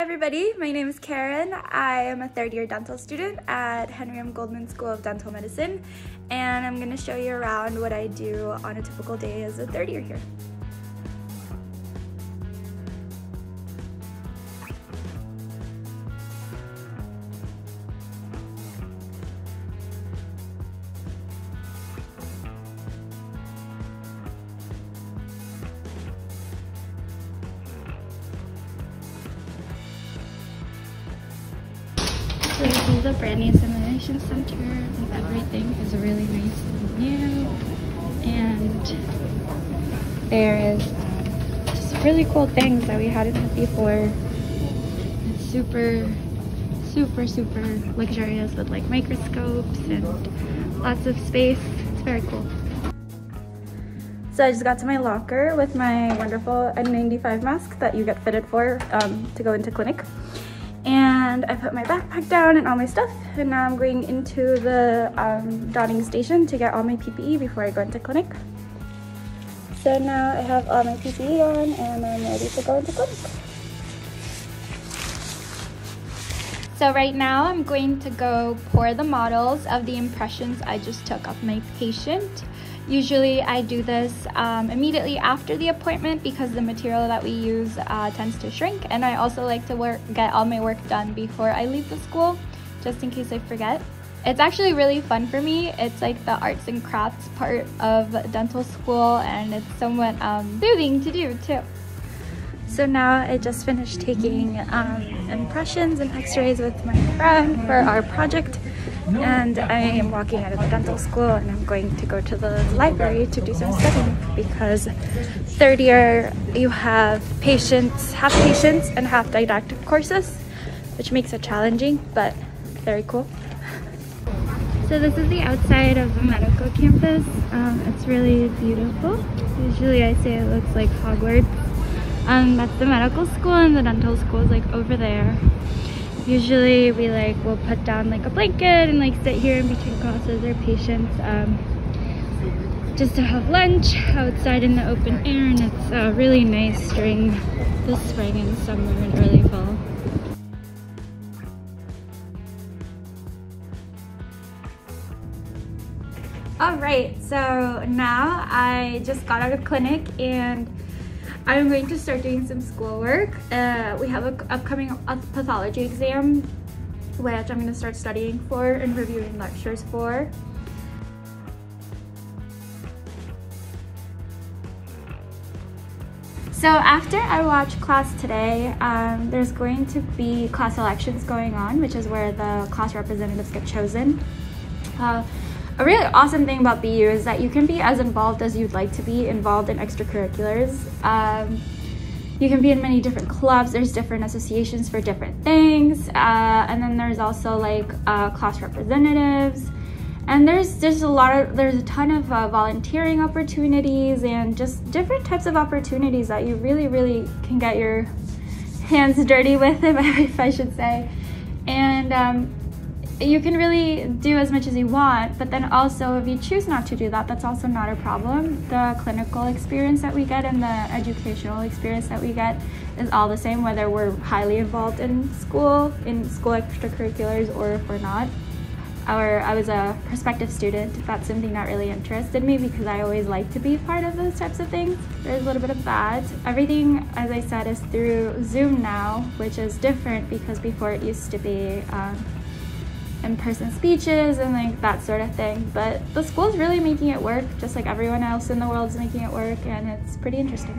Hi everybody, my name is Karen. I am a third-year dental student at Henry M. Goldman School of Dental Medicine, and I'm going to show you around what I do on a typical day as a third year here. So this is the brand new simulation center, and everything is really nice and new, and there is just really cool things that we hadn't had before. It's super luxurious with like microscopes and lots of space. It's very cool. So I just got to my locker with my wonderful N95 mask that you get fitted for to go into clinic. And I put my backpack down and all my stuff, and now I'm going into the donning station to get all my PPE before I go into clinic. So now I have all my PPE on and I'm ready to go into clinic. So right now I'm going to go pour the models of the impressions I just took of my patient. Usually I do this immediately after the appointment because the material that we use tends to shrink, and I also like to get all my work done before I leave the school, just in case I forget. It's actually really fun for me. It's like the arts and crafts part of dental school, and it's somewhat soothing to do too. So now I just finished taking impressions and x-rays with my friend for our project, and I am walking out of the dental school and I'm going to go to the library to do some studying, because third year you have half patients and half didactic courses, which makes it challenging but very cool. So this is the outside of the medical campus. It's really beautiful. Usually I say it looks like Hogwarts. That's the medical school, and the dental school is like over there. Usually we'll put down like a blanket and like sit here in between classes or patients just to have lunch outside in the open air, and it's really nice during the spring and summer and early fall. Alright, so now I just got out of clinic and I'm going to start doing some schoolwork. We have an upcoming pathology exam, which I'm going to start studying for and reviewing lectures for. So after I watch class today, there's going to be class elections going on, which is where the class representatives get chosen. A really awesome thing about BU is that you can be as involved as you'd like to be involved in extracurriculars. You can be in many different clubs, there's different associations for different things, and then there's also like class representatives, and there's a ton of volunteering opportunities and just different types of opportunities that you really can get your hands dirty with, if I should say. And you can really do as much as you want, but then also if you choose not to do that, that's also not a problem. The clinical experience that we get and the educational experience that we get is all the same, whether we're highly involved in school extracurriculars, or if we're not. I was a prospective student. That's something that really interested me because I always like to be part of those types of things. There's a little bit of that. Everything, as I said, is through Zoom now, which is different because before it used to be in-person speeches and like that sort of thing, but the school's really making it work, just like everyone else in the world is making it work, and it's pretty interesting.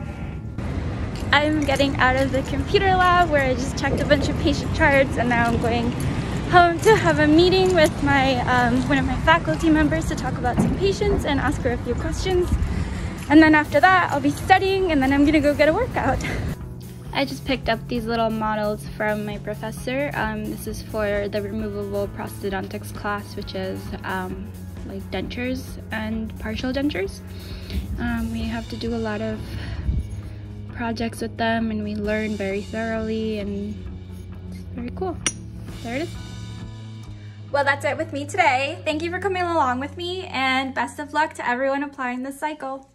I'm getting out of the computer lab where I just checked a bunch of patient charts, and now I'm going home to have a meeting with my one of my faculty members to talk about some patients and ask her a few questions, and then after that I'll be studying, and then I'm gonna go get a workout. I just picked up these little models from my professor. This is for the removable prosthodontics class, which is like dentures and partial dentures. We have to do a lot of projects with them, and we learn very thoroughly, and it's very cool. There it is. Well, that's it with me today. Thank you for coming along with me, and best of luck to everyone applying this cycle.